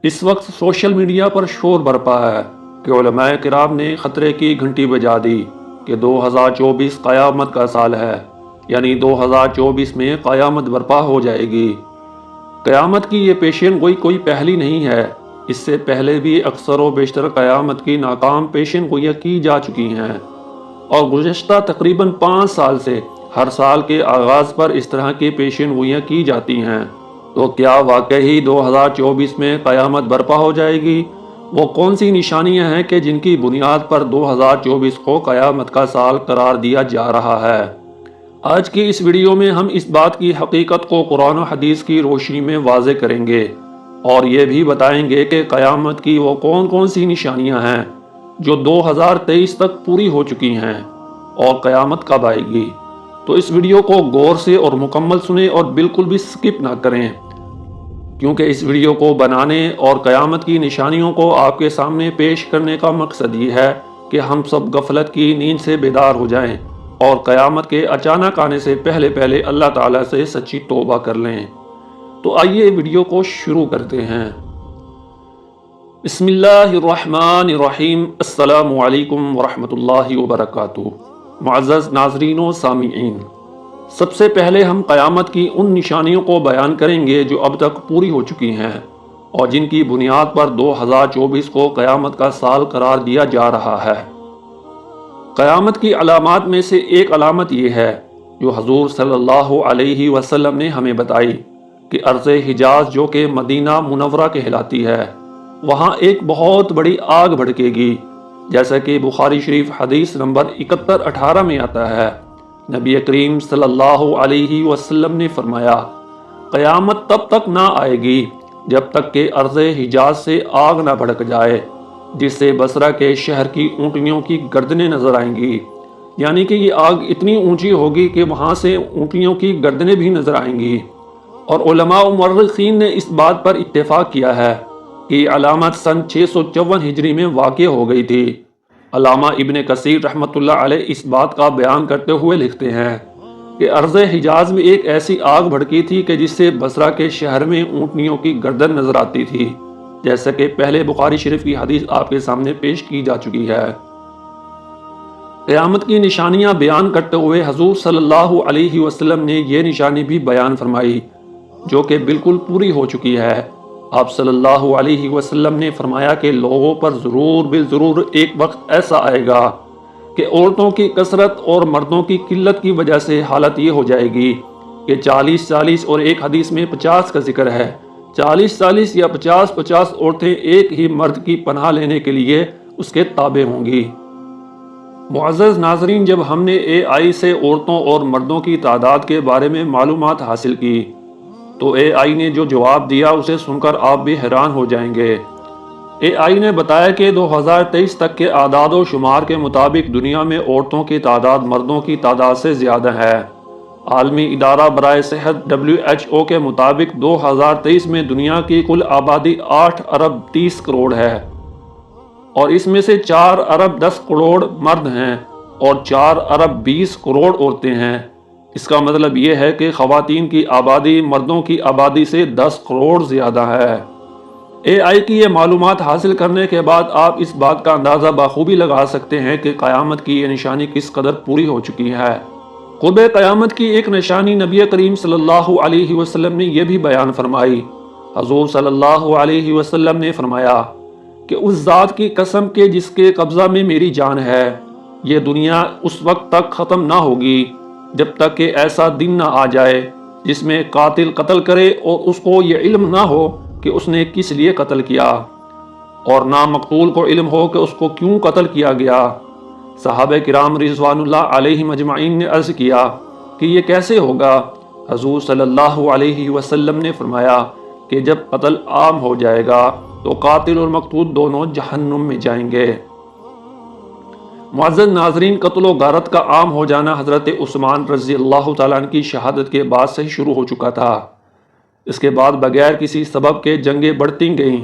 اس وقت social media پر شور برپا ہے کہ علماء کرام نے خطرے کی گھنٹی بجا دی کہ 2024 قیامت کا سال ہے، یعنی 2024 میں قیامت برپا ہو جائے گی۔ قیامت کی یہ پیشین گوئی کوئی پہلی نہیں ہے، اس سے پہلے بھی اکثر و بیشتر قیامت کی ناکام پیشین گوئیاں کی جا چکی ہیں، اور گزشتہ تقریباً 5 سال سے ہر سال کے آغاز پر اس طرح کی پیشین گوئیاں کی جاتی ہیں۔ تو کیا واقعی 2024 میں قیامت برپا ہو جائے گی؟ وہ کون سی نشانیاں ہیں کہ جن کی بنیاد پر 2024 کو قیامت کا سال قرار دیا جا رہا ہے؟ آج کی اس ویڈیو میں ہم اس بات کی حقیقت کو قرآن و حدیث کی روشنی میں واضح کریں گے، اور یہ بھی بتائیں گے کہ قیامت کی وہ کون کون سی نشانیاں ہیں جو 2023 تک پوری ہو چکی ہیں، اور قیامت کب آئے گی۔ تو اس ویڈیو کو غور سے اور مکمل سنیں اور بالکل بھی سکپ نہ کریں، کیونکہ اس ویڈیو کو بنانے اور قیامت کی نشانیوں کو آپ کے سامنے پیش کرنے کا مقصد یہ ہے کہ ہم سب غفلت کی نیند سے بیدار ہو جائیں اور قیامت کے اچانک آنے سے پہلے اللہ تعالیٰ سے سچی توبہ کر لیں۔ تو آئیے ویڈیو کو شروع کرتے ہیں۔ بسم اللہ الرحمن الرحیم۔ السلام علیکم ورحمۃ اللہ وبرکاتہ۔ معزز ناظرین و سامعین، سب سے پہلے ہم قیامت کی ان نشانیوں کو بیان کریں گے جو اب تک پوری ہو چکی ہیں اور جن کی بنیاد پر 2024 کو قیامت کا سال قرار دیا جا رہا ہے۔ قیامت کی علامات میں سے ایک علامت یہ ہے جو حضور صلی اللہ علیہ وسلم نے ہمیں بتائی کہ ارض حجاز جو کہ مدینہ منورہ کہلاتی ہے، وہاں ایک بہت بڑی آگ بھڑکے گی، جیسا کہ بخاری شریف حدیث نمبر 7118 میں آتا ہے۔ نبی کریم صلی اللہ علیہ وسلم نے فرمایا، قیامت تب تک نہ آئے گی جب تک کہ ارض حجاز سے آگ نہ بھڑک جائے، جس سے بصرہ کے شہر کی اونٹنیوں کی گردنیں نظر آئیں گی۔ یعنی کہ یہ آگ اتنی اونچی ہوگی کہ وہاں سے اونٹنیوں کی گردنیں بھی نظر آئیں گی، اور علماء و مورخین نے اس بات پر اتفاق کیا ہے کہ یہ علامت سن 654 ہجری میں واقع ہو گئی تھی۔ علامہ ابن کثیر رحمۃ اللہ علیہ اس بات کا بیان کرتے ہوئے لکھتے ہیں کہ ارض حجاز میں ایک ایسی آگ بھڑکی تھی کہ جس سے بصرہ کے شہر میں اونٹنیوں کی گردن نظر آتی تھی، جیسا کہ پہلے بخاری شریف کی حدیث آپ کے سامنے پیش کی جا چکی ہے۔ قیامت کی نشانیاں بیان کرتے ہوئے حضور صلی اللہ علیہ وسلم نے یہ نشانی بھی بیان فرمائی جو کہ بالکل پوری ہو چکی ہے۔ آپ صلی اللہ علیہ وسلم نے فرمایا کہ لوگوں پر ضرور ایک وقت ایسا آئے گا کہ عورتوں کی کثرت اور مردوں کی قلت کی وجہ سے حالت یہ ہو جائے گی کہ 40 اور ایک حدیث میں 50 کا ذکر ہے، 40 یا 50 عورتیں ایک ہی مرد کی پناہ لینے کے لیے اس کے تابع ہوں گی۔ معزز ناظرین، جب ہم نے AI سے عورتوں اور مردوں کی تعداد کے بارے میں معلومات حاصل کی تو AI نے جو جواب دیا اسے سن کر آپ بھی حیران ہو جائیں گے۔ AI نے بتایا کہ 2023 تک کے اعداد و شمار کے مطابق دنیا میں عورتوں کی تعداد مردوں کی تعداد سے زیادہ ہے۔ عالمی ادارہ برائے صحت WHO کے مطابق 2023 میں دنیا کی کل آبادی 8 ارب 30 کروڑ ہے، اور اس میں سے 4 ارب 10 کروڑ مرد ہیں اور 4 ارب 20 کروڑ عورتیں ہیں۔ اس کا مطلب یہ ہے کہ خواتین کی آبادی مردوں کی آبادی سے 10 کروڑ زیادہ ہے۔ AI کی یہ معلومات حاصل کرنے کے بعد آپ اس بات کا اندازہ بخوبی لگا سکتے ہیں کہ قیامت کی یہ نشانی کس قدر پوری ہو چکی ہے۔ قرب قیامت کی ایک نشانی نبی کریم صلی اللہ علیہ وسلم نے یہ بھی بیان فرمائی۔ حضور صلی اللہ علیہ وسلم نے فرمایا کہ اس ذات کی قسم کے جس کے قبضہ میں میری جان ہے، یہ دنیا اس وقت تک ختم نہ ہوگی جب تک کہ ایسا دن نہ آ جائے جس میں قاتل قتل کرے اور اس کو یہ علم نہ ہو کہ اس نے کس لیے قتل کیا، اور نہ مقتول کو علم ہو کہ اس کو کیوں قتل کیا گیا۔ صحابہ کرام رضوان اللہ علیہم اجمعین نے عرض کیا کہ یہ کیسے ہوگا؟ حضور صلی اللہ علیہ وسلم نے فرمایا کہ جب قتل عام ہو جائے گا تو قاتل اور مقتول دونوں جہنم میں جائیں گے۔ معزز ناظرین، قتل و غارت کا عام ہو جانا حضرت عثمان رضی اللہ تعالیٰ عنہ کی شہادت کے بعد سے ہی شروع ہو چکا تھا۔ اس کے بعد بغیر کسی سبب کے جنگیں بڑھتی گئیں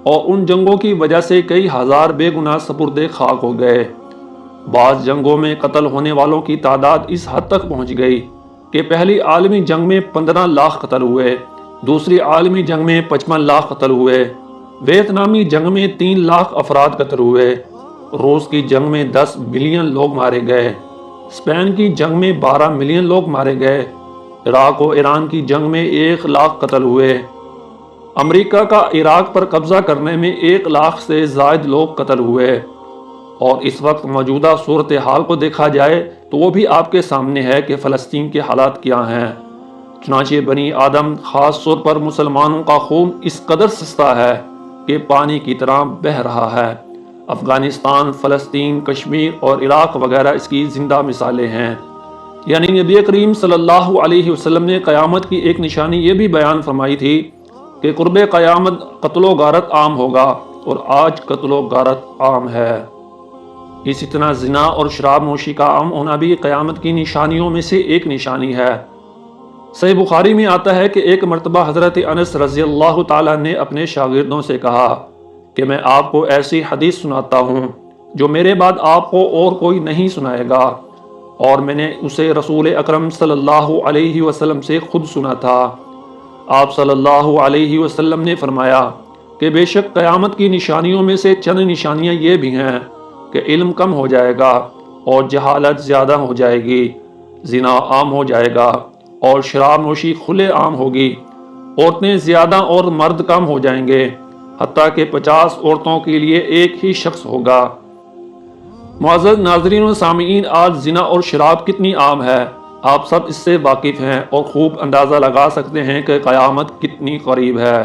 اور ان جنگوں کی وجہ سے کئی ہزار بے گناہ سپردے خاک ہو گئے۔ بعض جنگوں میں قتل ہونے والوں کی تعداد اس حد تک پہنچ گئی کہ پہلی عالمی جنگ میں 15 لاکھ قتل ہوئے، دوسری عالمی جنگ میں 55 لاکھ قتل ہوئے، ویتنامی جنگ میں 3 لاکھ افراد قتل ہوئے، روس کی جنگ میں 10 ملین لوگ مارے گئے، اسپین کی جنگ میں 12 ملین لوگ مارے گئے، عراق و ایران کی جنگ میں 1 لاکھ قتل ہوئے، امریکہ کا عراق پر قبضہ کرنے میں 1 لاکھ سے زائد لوگ قتل ہوئے، اور اس وقت موجودہ صورتحال کو دیکھا جائے تو وہ بھی آپ کے سامنے ہے کہ فلسطین کے حالات کیا ہیں۔ چنانچہ بنی آدم خاص طور پر مسلمانوں کا خون اس قدر سستا ہے کہ پانی کی طرح بہہ رہا ہے۔ افغانستان، فلسطین، کشمیر اور عراق وغیرہ اس کی زندہ مثالیں ہیں۔ یعنی نبی کریم صلی اللہ علیہ وسلم نے قیامت کی ایک نشانی یہ بھی بیان فرمائی تھی کہ قرب قیامت قتل و غارت عام ہوگا، اور آج قتل و غارت عام ہے۔ اسی طرح زنا اور شراب نوشی کا عام ہونا بھی قیامت کی نشانیوں میں سے ایک نشانی ہے۔ صحیح بخاری میں آتا ہے کہ ایک مرتبہ حضرت انس رضی اللہ تعالیٰ نے اپنے شاگردوں سے کہا کہ میں آپ کو ایسی حدیث سناتا ہوں جو میرے بعد آپ کو اور کوئی نہیں سنائے گا، اور میں نے اسے رسول اکرم صلی اللہ علیہ وسلم سے خود سنا تھا۔ آپ صلی اللہ علیہ وسلم نے فرمایا کہ بے شک قیامت کی نشانیوں میں سے چند نشانیاں یہ بھی ہیں کہ علم کم ہو جائے گا اور جہالت زیادہ ہو جائے گی، زنا عام ہو جائے گا اور شراب نوشی کھلے عام ہوگی، عورتیں زیادہ اور مرد کم ہو جائیں گے، حتیٰ کہ 50 عورتوں کے لیے ایک ہی شخص ہوگا۔ معزز ناظرین و سامعین، آج زنا اور شراب کتنی عام ہے، آپ سب اس سے واقف ہیں اور خوب اندازہ لگا سکتے ہیں کہ قیامت کتنی قریب ہے۔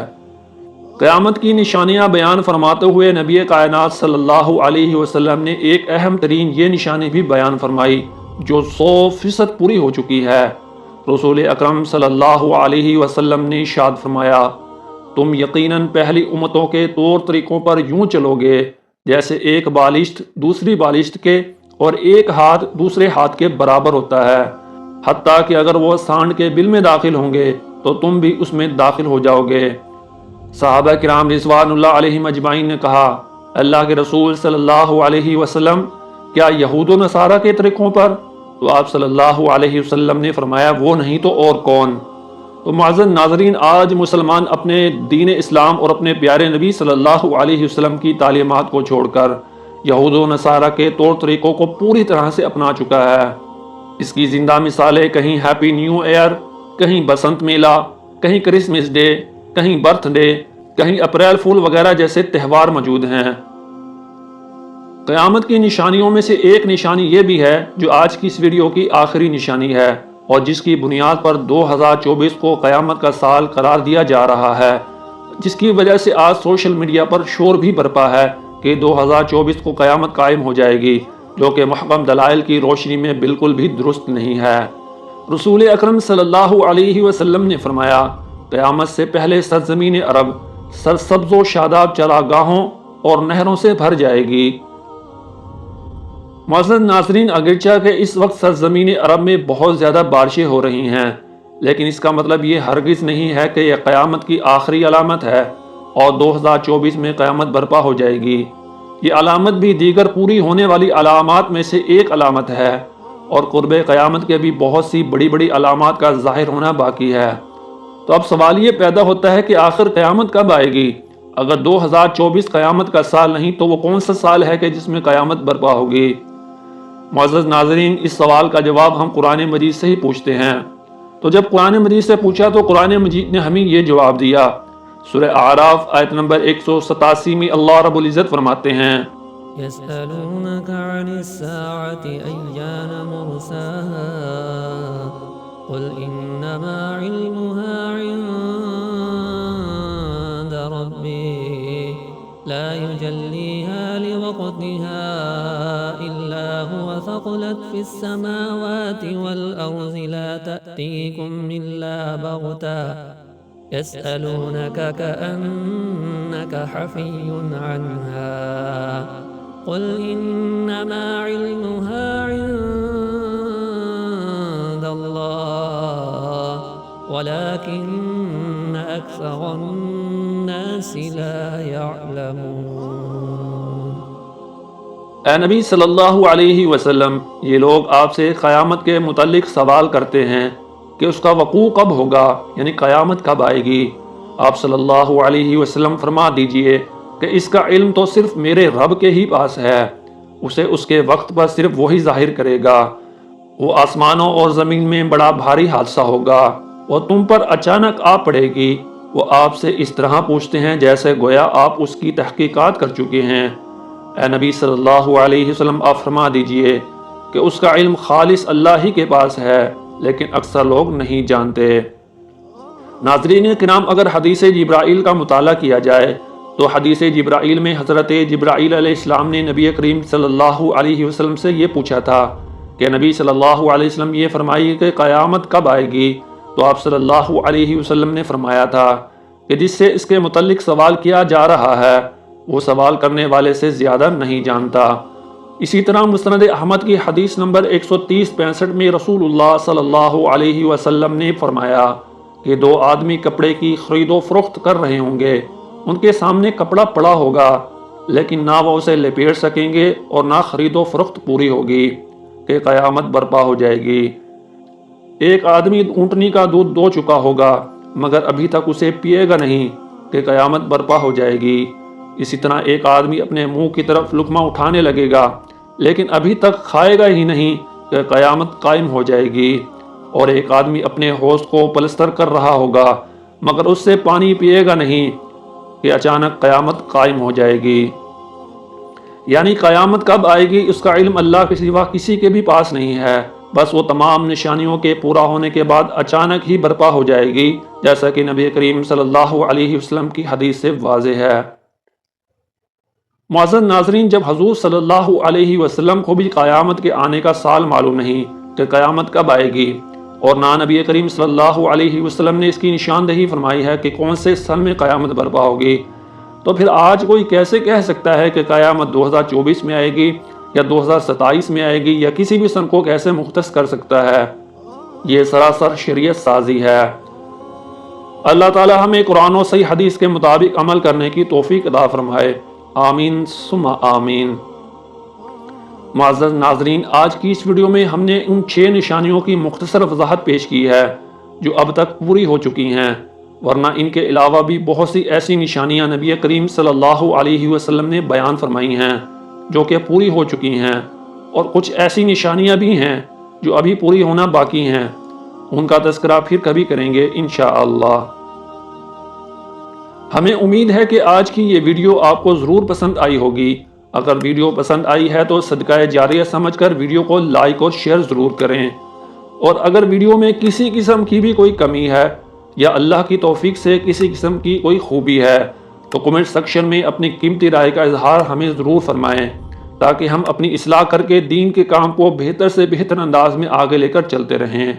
قیامت کی نشانیاں بیان فرماتے ہوئے نبی کائنات صلی اللہ علیہ وسلم نے ایک اہم ترین یہ نشانی بھی بیان فرمائی جو 100% پوری ہو چکی ہے۔ رسول اکرم صلی اللہ علیہ وسلم نے ارشاد فرمایا، تم یقیناً پہلی امتوں کے طور طریقوں پر یوں چلو گے جیسے ایک بالشت دوسری بالشت کے اور ایک ہاتھ دوسرے ہاتھ کے برابر ہوتا ہے، حتیٰ کہ اگر وہ سانڈ کے بل میں داخل ہوں گے تو تم بھی اس میں داخل ہو جاؤ گے۔ صحابہ کرام رضوان اللہ علیہم اجمعین نے کہا، اللہ کے رسول صلی اللہ علیہ وسلم کیا یہود و نصارہ کے طریقوں پر؟ تو آپ صلی اللہ علیہ وسلم نے فرمایا، وہ نہیں تو اور کون؟ تو معزز ناظرین، آج مسلمان اپنے دین اسلام اور اپنے پیارے نبی صلی اللہ علیہ وسلم کی تعلیمات کو چھوڑ کر یہود و نصارہ کے طور طریقوں کو پوری طرح سے اپنا چکا ہے۔ اس کی زندہ مثالیں کہیں ہیپی نیو ایئر، کہیں بسنت میلہ، کہیں کرسمس ڈے، کہیں برتھ ڈے، کہیں اپریل فول وغیرہ جیسے تہوار موجود ہیں۔ قیامت کی نشانیوں میں سے ایک نشانی یہ بھی ہے جو آج کی اس ویڈیو کی آخری نشانی ہے، اور جس کی بنیاد پر 2024 کو قیامت کا سال قرار دیا جا رہا ہے، جس کی وجہ سے آج سوشل میڈیا پر شور بھی برپا ہے کہ 2024 کو قیامت قائم ہو جائے گی، جو کہ محکم دلائل کی روشنی میں بالکل بھی درست نہیں ہے۔ رسول اکرم صلی اللہ علیہ وسلم نے فرمایا، قیامت سے پہلے سرزمین عرب سرسبز و شاداب چراگاہوں اور نہروں سے بھر جائے گی۔ معزز ناظرین، اگرچہ کہ اس وقت سرزمین عرب میں بہت زیادہ بارشیں ہو رہی ہیں، لیکن اس کا مطلب یہ ہرگز نہیں ہے کہ یہ قیامت کی آخری علامت ہے اور 2024 میں قیامت برپا ہو جائے گی۔ یہ علامت بھی دیگر پوری ہونے والی علامات میں سے ایک علامت ہے، اور قرب قیامت کے بھی بہت سی بڑی بڑی علامات کا ظاہر ہونا باقی ہے۔ تو اب سوال یہ پیدا ہوتا ہے کہ آخر قیامت کب آئے گی؟ اگر 2024 قیامت کا سال نہیں تو وہ کون سا سال ہے کہ جس میں قیامت برپا ہوگی؟ معزز ناظرین، اس سوال کا جواب ہم قرآن مجید سے ہی پوچھتے ہیں۔ تو جب قرآن مجید سے پوچھا تو قرآن مجید نے ہمیں یہ جواب دیا۔ سورہ اعراف آیت نمبر 187 میں اللہ رب العزت فرماتے ہیں، يسألونك عن الساعة أيان مرساها قل إنما علمها عند ربي لا يجليها لوقتها إلا هو ثقلت في السماوات والأرض لا تأتيكم إلا بغتة يسألونك كأنك حفي عنها قل إنما علمها عند الله ولكن أكثر الناس لا يعلمون۔ اے نبی صلی اللہ علیہ وسلم، یہ لوگ آپ سے قیامت کے متعلق سوال کرتے ہیں کہ اس کا وقوع کب ہوگا، یعنی قیامت کب آئے گی۔ آپ صلی اللہ علیہ وسلم فرما دیجئے کہ اس کا علم تو صرف میرے رب کے ہی پاس ہے، اسے اس کے وقت پر صرف وہی ظاہر کرے گا۔ وہ آسمانوں اور زمین میں بڑا بھاری حادثہ ہوگا، وہ تم پر اچانک آ پڑے گی۔ وہ آپ سے اس طرح پوچھتے ہیں جیسے گویا آپ اس کی تحقیقات کر چکے ہیں۔ اے نبی صلی اللہ علیہ وسلم، آپ فرما دیجئے کہ اس کا علم خالص اللہ ہی کے پاس ہے، لیکن اکثر لوگ نہیں جانتے۔ ناظرین کرام، اگر حدیث جبرائیل کا مطالعہ کیا جائے تو حدیث جبرائیل میں حضرت جبرائیل علیہ السلام نے نبی کریم صلی اللہ علیہ وسلم سے یہ پوچھا تھا کہ نبی صلی اللہ علیہ وسلم یہ فرمائیے کہ قیامت کب آئے گی؟ تو آپ صلی اللہ علیہ وسلم نے فرمایا تھا کہ جس سے اس کے متعلق سوال کیا جا رہا ہے وہ سوال کرنے والے سے زیادہ نہیں جانتا۔ اسی طرح مسند احمد کی حدیث نمبر 130-65 میں رسول اللہ صلی اللہ علیہ وسلم نے فرمایا کہ دو آدمی کپڑے کی خرید و فروخت کر رہے ہوں گے، ان کے سامنے کپڑا پڑا ہوگا لیکن نہ وہ اسے لپیٹ سکیں گے اور نہ خرید و فروخت پوری ہوگی کہ قیامت برپا ہو جائے گی۔ ایک آدمی اونٹنی کا دودھ دو چکا ہوگا مگر ابھی تک اسے پیے گا نہیں کہ قیامت برپا ہو جائے گی۔ اسی طرح ایک آدمی اپنے منہ کی طرف لقمہ اٹھانے لگے گا لیکن ابھی تک کھائے گا ہی نہیں کہ قیامت قائم ہو جائے گی۔ اور ایک آدمی اپنے حوض کو پلستر کر رہا ہوگا مگر اس سے پانی پیے گا نہیں کہ اچانک قیامت قائم ہو جائے گی۔ یعنی قیامت کب آئے گی اس کا علم اللہ کے سوا کسی کے بھی پاس نہیں ہے، بس وہ تمام نشانیوں کے پورا ہونے کے بعد اچانک ہی برپا ہو جائے گی، جیسا کہ نبی کریم صلی اللہ علیہ وسلم کی حدیث سے واضح ہے۔ معزز ناظرین، جب حضور صلی اللہ علیہ وسلم کو بھی قیامت کے آنے کا سال معلوم نہیں کہ قیامت کب آئے گی، اور نہ نبی کریم صلی اللہ علیہ وسلم نے اس کی نشاندہی فرمائی ہے کہ کون سے سن میں قیامت برپا ہوگی، تو پھر آج کوئی کیسے کہہ سکتا ہے کہ قیامت 2024 میں آئے گی یا 2027 میں آئے گی، یا کسی بھی سن کو کیسے مختص کر سکتا ہے؟ یہ سراسر شریعت سازی ہے۔ اللہ تعالی ہمیں قرآن و صحیح حدیث کے مطابق عمل کرنے کی توفیق عطا فرمائے، آمین ثم آمین۔ معزز ناظرین، آج کی اس ویڈیو میں ہم نے ان 6 نشانیوں کی مختصر وضاحت پیش کی ہے جو اب تک پوری ہو چکی ہیں، ورنہ ان کے علاوہ بھی بہت سی ایسی نشانیاں نبی کریم صلی اللہ علیہ وسلم نے بیان فرمائی ہیں جو کہ پوری ہو چکی ہیں، اور کچھ ایسی نشانیاں بھی ہیں جو ابھی پوری ہونا باقی ہیں، ان کا تذکرہ پھر کبھی کریں گے انشاءاللہ۔ ہمیں امید ہے کہ آج کی یہ ویڈیو آپ کو ضرور پسند آئی ہوگی۔ اگر ویڈیو پسند آئی ہے تو صدقہ جاریہ سمجھ کر ویڈیو کو لائک اور شیئر ضرور کریں، اور اگر ویڈیو میں کسی قسم کی بھی کوئی کمی ہے یا اللہ کی توفیق سے کسی قسم کی کوئی خوبی ہے تو کمنٹ سیکشن میں اپنی قیمتی رائے کا اظہار ہمیں ضرور فرمائیں، تاکہ ہم اپنی اصلاح کر کے دین کے کام کو بہتر سے بہتر انداز میں آگے لے کر چلتے رہیں۔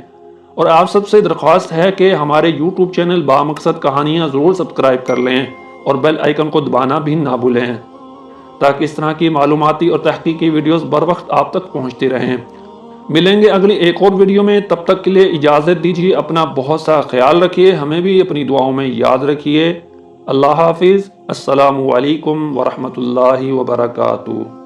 اور آپ سب سے درخواست ہے کہ ہمارے یوٹیوب چینل بامقصد کہانیاں ضرور سبسکرائب کر لیں اور بیل آئیکن کو دبانا بھی نہ بھولیں، تاکہ اس طرح کی معلوماتی اور تحقیقی ویڈیوز بر وقت آپ تک پہنچتی رہیں۔ ملیں گے اگلی ایک اور ویڈیو میں، تب تک کے لیے اجازت دیجیے، اپنا بہت سا خیال رکھیے، ہمیں بھی اپنی دعاؤں میں یاد رکھیے۔ اللہ حافظ، السلام علیکم ورحمۃ اللہ وبرکاتہ۔